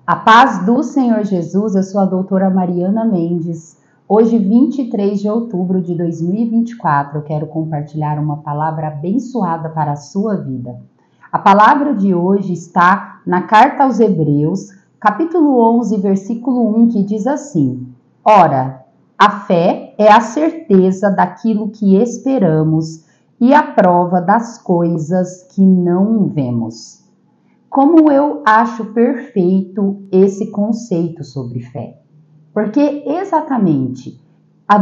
A paz do Senhor Jesus, eu sou a doutora Mariana Mendes. Hoje, 23 de outubro de 2024, eu quero compartilhar uma palavra abençoada para a sua vida. A palavra de hoje está na Carta aos Hebreus, capítulo 11, versículo 1, que diz assim: Ora, a fé é a certeza daquilo que esperamos e a prova das coisas que não vemos. Como eu acho perfeito esse conceito sobre fé. Porque exatamente,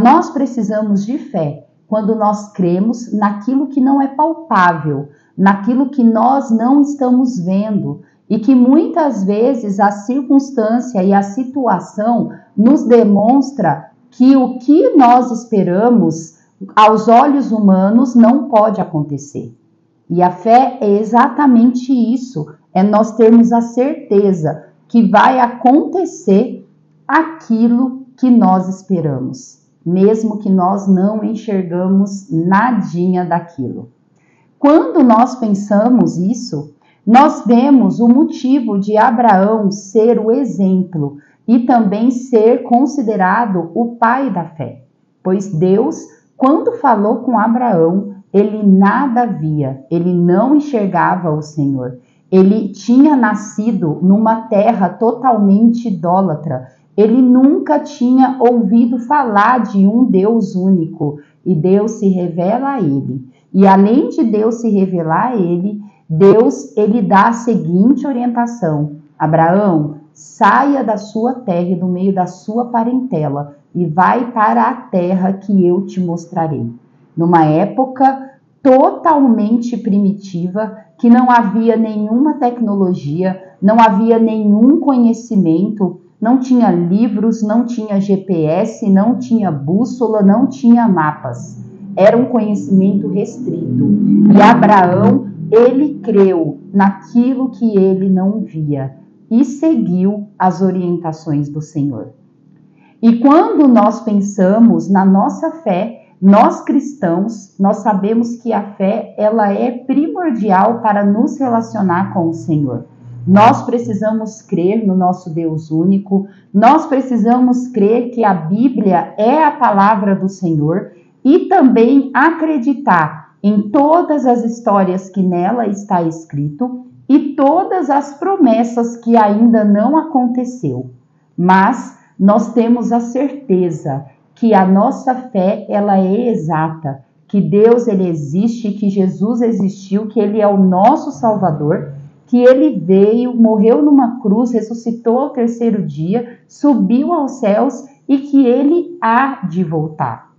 nós precisamos de fé quando nós cremos naquilo que não é palpável, naquilo que nós não estamos vendo e que muitas vezes a circunstância e a situação nos demonstra que o que nós esperamos aos olhos humanos não pode acontecer. E a fé é exatamente isso. É nós termos a certeza que vai acontecer aquilo que nós esperamos, mesmo que nós não enxergamos nadinha daquilo. Quando nós pensamos isso, nós vemos o motivo de Abraão ser o exemplo e também ser considerado o pai da fé, pois Deus, quando falou com Abraão, ele nada via, ele não enxergava o Senhor. Ele tinha nascido numa terra totalmente idólatra. Ele nunca tinha ouvido falar de um Deus único. E Deus se revela a ele. E além de Deus se revelar a ele, Deus ele dá a seguinte orientação: Abraão, saia da sua terra e do meio da sua parentela e vai para a terra que eu te mostrarei. Numa época totalmente primitiva, que não havia nenhuma tecnologia, não havia nenhum conhecimento, não tinha livros, não tinha GPS, não tinha bússola, não tinha mapas. Era um conhecimento restrito. E Abraão, ele creu naquilo que ele não via e seguiu as orientações do Senhor. E quando nós pensamos na nossa fé, nós cristãos, nós sabemos que a fé, ela é primordial para nos relacionar com o Senhor. Nós precisamos crer no nosso Deus único, nós precisamos crer que a Bíblia é a palavra do Senhor e também acreditar em todas as histórias que nela está escrito e todas as promessas que ainda não aconteceu. Mas nós temos a certeza que a nossa fé, ela é exata, que Deus, ele existe, que Jesus existiu, que ele é o nosso Salvador, que ele veio, morreu numa cruz, ressuscitou ao terceiro dia, subiu aos céus e que ele há de voltar.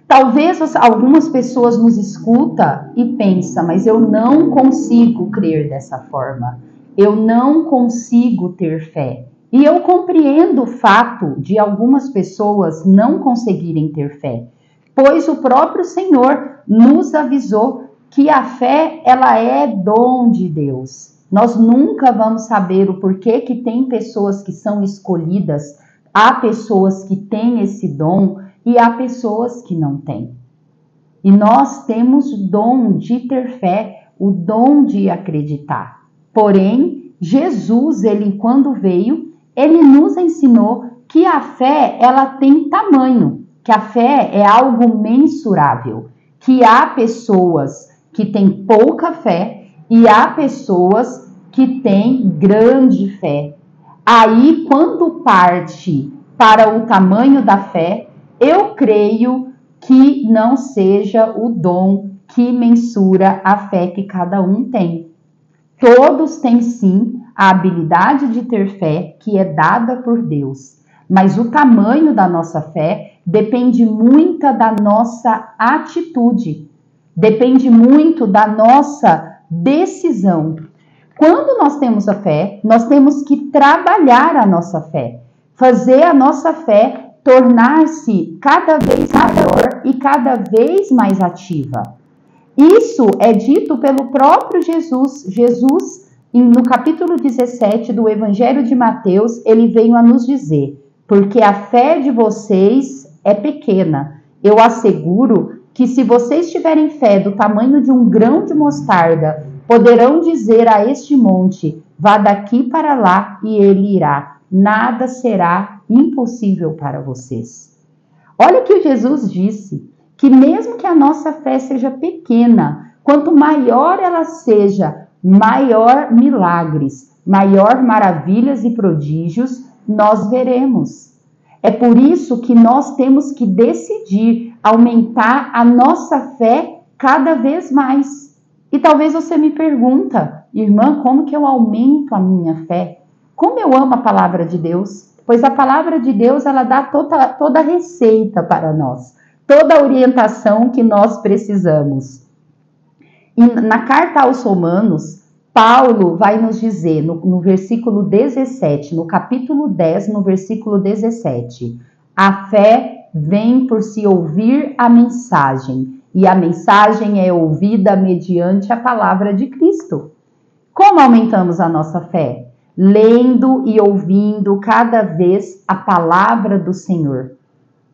Talvez algumas pessoas nos escutam e pensam, mas eu não consigo crer dessa forma, eu não consigo ter fé. E eu compreendo o fato de algumas pessoas não conseguirem ter fé, pois o próprio Senhor nos avisou que a fé, ela é dom de Deus. Nós nunca vamos saber o porquê que tem pessoas que são escolhidas, há pessoas que têm esse dom e há pessoas que não têm. E nós temos o dom de ter fé, o dom de acreditar. Porém, Jesus, ele quando veio, ele nos ensinou que a fé, ela tem tamanho, que a fé é algo mensurável, que há pessoas que têm pouca fé e há pessoas que têm grande fé. Aí, quando parte para o tamanho da fé, eu creio que não seja o dom que mensura a fé que cada um tem. Todos têm sim a habilidade de ter fé que é dada por Deus, mas o tamanho da nossa fé depende muito da nossa atitude, depende muito da nossa decisão. Quando nós temos a fé, nós temos que trabalhar a nossa fé, fazer a nossa fé tornar-se cada vez maior e cada vez mais ativa. Isso é dito pelo próprio Jesus. Jesus, no capítulo 17 do Evangelho de Mateus, ele veio a nos dizer: porque a fé de vocês é pequena. Eu asseguro que se vocês tiverem fé do tamanho de um grão de mostarda, poderão dizer a este monte: Vá daqui para lá e ele irá. Nada será impossível para vocês. Olha o que Jesus disse, que mesmo que a nossa fé seja pequena, quanto maior ela seja, maior milagres, maior maravilhas e prodígios nós veremos. É por isso que nós temos que decidir aumentar a nossa fé cada vez mais. E talvez você me pergunta, irmã, como que eu aumento a minha fé? Como eu amo a palavra de Deus? Pois a palavra de Deus, ela dá toda a receita para nós, toda a orientação que nós precisamos. E na carta aos Romanos, Paulo vai nos dizer, no versículo 17, no capítulo 10, no versículo 17, a fé vem por se ouvir a mensagem, e a mensagem é ouvida mediante a palavra de Cristo. Como aumentamos a nossa fé? Lendo e ouvindo cada vez a palavra do Senhor,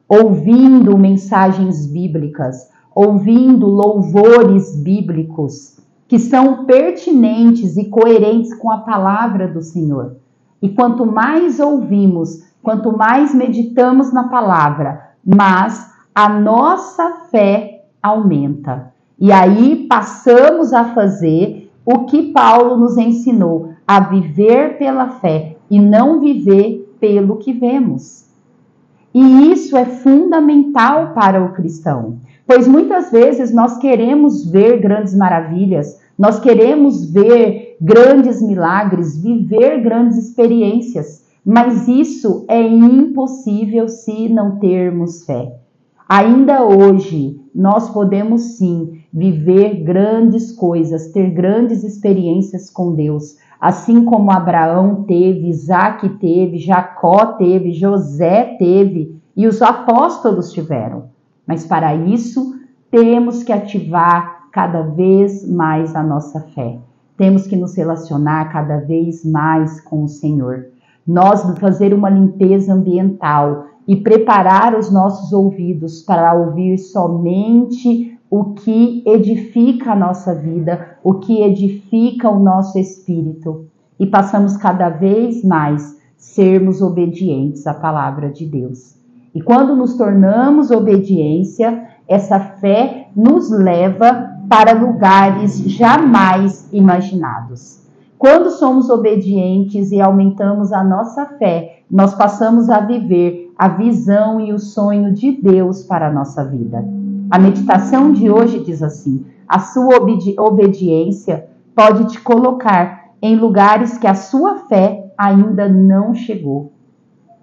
ouvindo mensagens bíblicas, ouvindo louvores bíblicos que são pertinentes e coerentes com a palavra do Senhor. E quanto mais ouvimos, quanto mais meditamos na palavra, mais a nossa fé aumenta. E aí passamos a fazer o que Paulo nos ensinou, a viver pela fé e não viver pelo que vemos. E isso é fundamental para o cristão, pois muitas vezes nós queremos ver grandes maravilhas, nós queremos ver grandes milagres, viver grandes experiências, mas isso é impossível se não termos fé. Ainda hoje, nós podemos sim viver grandes coisas, ter grandes experiências com Deus, assim como Abraão teve, Isaac teve, Jacó teve, José teve e os apóstolos tiveram. Mas para isso, temos que ativar cada vez mais a nossa fé. Temos que nos relacionar cada vez mais com o Senhor. Nós fazer uma limpeza ambiental e preparar os nossos ouvidos para ouvir somente o que edifica a nossa vida, o que edifica o nosso espírito. E passamos cada vez mais sermos obedientes à palavra de Deus. E quando nos tornamos obediência, essa fé nos leva para lugares jamais imaginados. Quando somos obedientes e aumentamos a nossa fé, nós passamos a viver a visão e o sonho de Deus para a nossa vida. A meditação de hoje diz assim: a sua obediência pode te colocar em lugares que a sua fé ainda não chegou.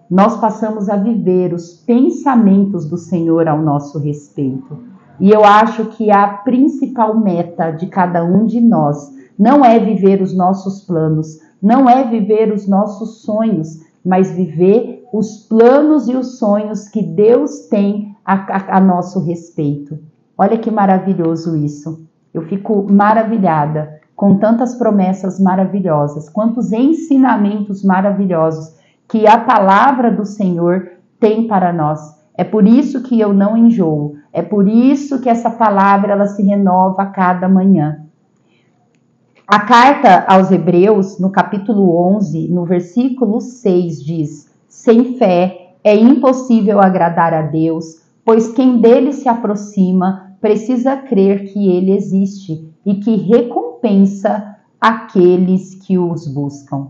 Nós passamos a viver os pensamentos do Senhor ao nosso respeito. E eu acho que a principal meta de cada um de nós não é viver os nossos planos, não é viver os nossos sonhos, mas viver os planos e os sonhos que Deus tem a nosso respeito. Olha que maravilhoso isso. Eu fico maravilhada com tantas promessas maravilhosas, quantos ensinamentos maravilhosos que a palavra do Senhor tem para nós. É por isso que eu não enjoo. É por isso que essa palavra ela se renova a cada manhã. A carta aos Hebreus, no capítulo 11, no versículo 6, diz: sem fé é impossível agradar a Deus, pois quem dele se aproxima precisa crer que ele existe e que recompensa aqueles que os buscam.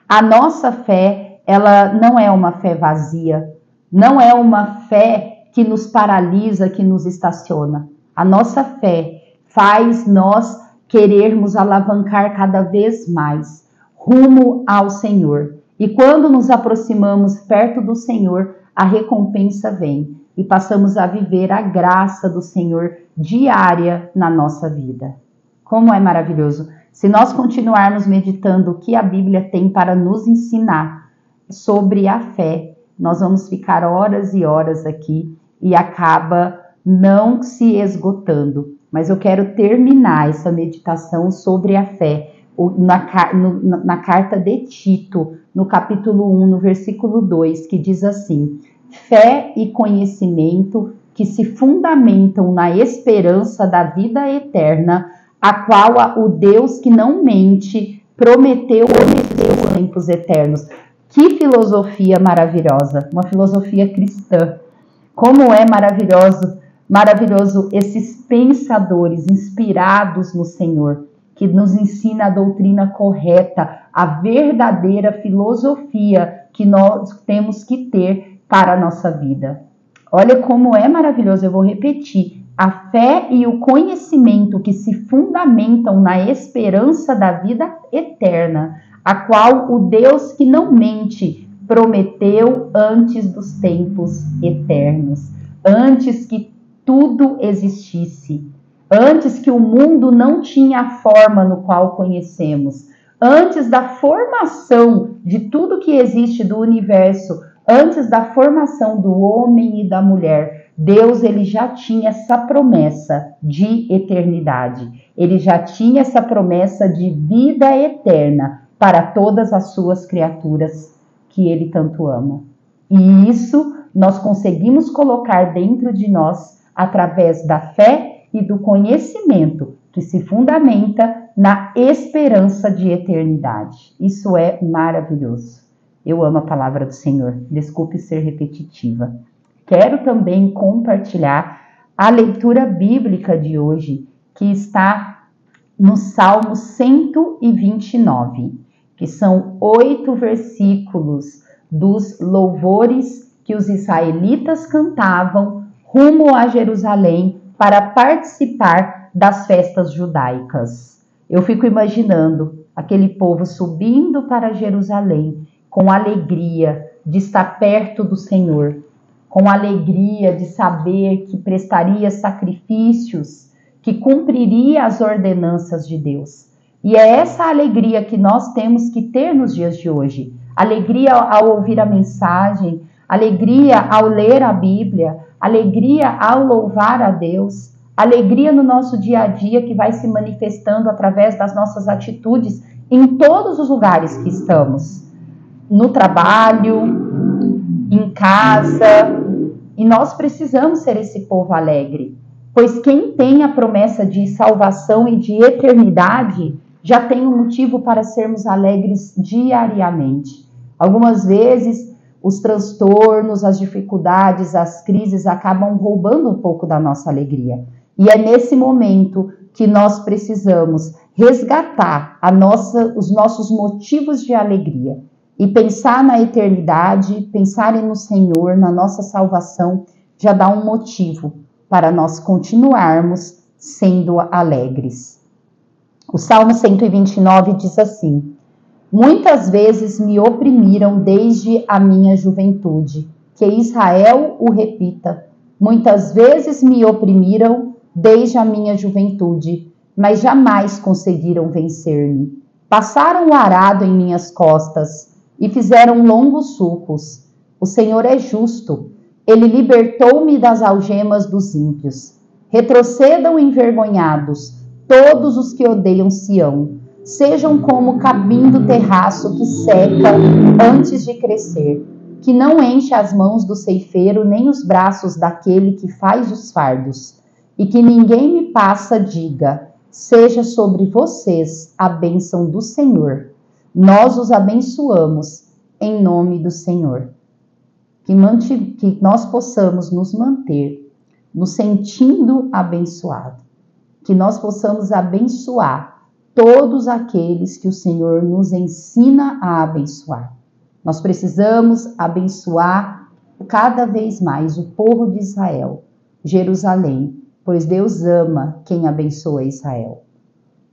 A nossa fé, ela não é uma fé vazia, não é uma fé que nos paralisa, que nos estaciona. A nossa fé faz nós querermos alavancar cada vez mais rumo ao Senhor. E quando nos aproximamos perto do Senhor, a recompensa vem e passamos a viver a graça do Senhor diária na nossa vida. Como é maravilhoso! Se nós continuarmos meditando o que a Bíblia tem para nos ensinar sobre a fé, nós vamos ficar horas e horas aqui e acaba não se esgotando. Mas eu quero terminar essa meditação sobre a fé na carta de Tito, no capítulo 1, no versículo 2, que diz assim: fé e conhecimento que se fundamentam na esperança da vida eterna, a qual o Deus que não mente prometeu os tempos eternos. Que filosofia maravilhosa, uma filosofia cristã. Como é maravilhoso esses pensadores inspirados no Senhor, que nos ensina a doutrina correta, a verdadeira filosofia que nós temos que ter para a nossa vida. Olha como é maravilhoso, eu vou repetir. A fé e o conhecimento que se fundamentam na esperança da vida eterna, a qual o Deus que não mente prometeu antes dos tempos eternos, antes que tudo existisse, antes que o mundo não tinha a forma no qual conhecemos, antes da formação de tudo que existe do universo, antes da formação do homem e da mulher, Deus ele já tinha essa promessa de eternidade. Ele já tinha essa promessa de vida eterna para todas as suas criaturas que ele tanto ama. E isso nós conseguimos colocar dentro de nós através da fé e do conhecimento que se fundamenta na esperança de eternidade. Isso é maravilhoso. Eu amo a palavra do Senhor. Desculpe ser repetitiva. Quero também compartilhar a leitura bíblica de hoje, que está no Salmo 129, que são 8 versículos dos louvores que os israelitas cantavam rumo a Jerusalém para participar das festas judaicas. Eu fico imaginando aquele povo subindo para Jerusalém com alegria de estar perto do Senhor, com alegria de saber que prestaria sacrifícios, que cumpriria as ordenanças de Deus. E é essa alegria que nós temos que ter nos dias de hoje. Alegria ao ouvir a mensagem, alegria ao ler a Bíblia, alegria ao louvar a Deus, alegria no nosso dia a dia que vai se manifestando através das nossas atitudes em todos os lugares que estamos. No trabalho, em casa, e nós precisamos ser esse povo alegre, pois quem tem a promessa de salvação e de eternidade já tem um motivo para sermos alegres diariamente. Algumas vezes os transtornos, as dificuldades, as crises acabam roubando um pouco da nossa alegria. E é nesse momento que nós precisamos resgatar os nossos motivos de alegria. E pensar na eternidade, pensar no Senhor, na nossa salvação, já dá um motivo para nós continuarmos sendo alegres. O Salmo 129 diz assim: muitas vezes me oprimiram desde a minha juventude. Que Israel o repita. Muitas vezes me oprimiram desde a minha juventude, mas jamais conseguiram vencer-me. Passaram o arado em minhas costas e fizeram longos sulcos. O Senhor é justo. Ele libertou-me das algemas dos ímpios. Retrocedam envergonhados todos os que odeiam Sião. Sejam como capim do terraço que seca antes de crescer, que não enche as mãos do ceifeiro nem os braços daquele que faz os fardos. E que ninguém me passa diga: seja sobre vocês a bênção do Senhor. Nós os abençoamos em nome do Senhor. Que nós possamos nos manter nos sentindo abençoado. Que nós possamos abençoar todos aqueles que o Senhor nos ensina a abençoar. Nós precisamos abençoar cada vez mais o povo de Israel, Jerusalém, pois Deus ama quem abençoa Israel.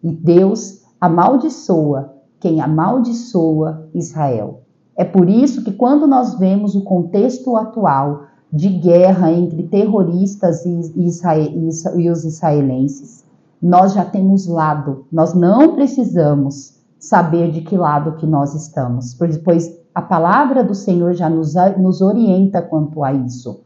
E Deus amaldiçoa quem amaldiçoa Israel. É por isso que quando nós vemos o contexto atual de guerra entre terroristas e os israelenses, nós já temos lado. Nós não precisamos saber de que lado que nós estamos, pois a palavra do Senhor já nos orienta quanto a isso.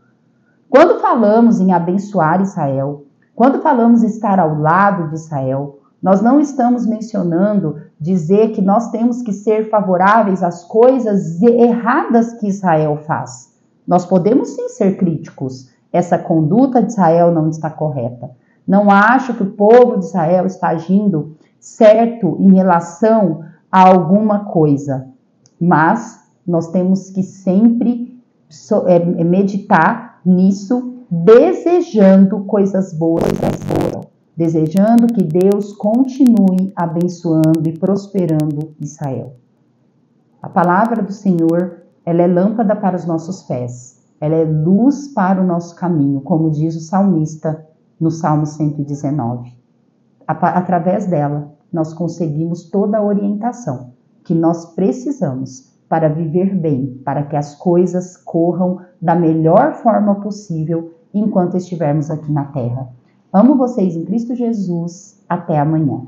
Quando falamos em abençoar Israel, quando falamos estar ao lado de Israel, nós não estamos mencionando dizer que nós temos que ser favoráveis às coisas erradas que Israel faz. Nós podemos sim ser críticos. Essa conduta de Israel não está correta. Não acho que o povo de Israel está agindo certo em relação a alguma coisa, mas nós temos que sempre meditar nisso, desejando coisas boas, desejando que Deus continue abençoando e prosperando Israel. A palavra do Senhor, ela é lâmpada para os nossos pés, ela é luz para o nosso caminho, como diz o salmista no Salmo 119. Através dela, nós conseguimos toda a orientação que nós precisamos para viver bem, para que as coisas corram da melhor forma possível enquanto estivermos aqui na terra. Amo vocês em Cristo Jesus. Até amanhã.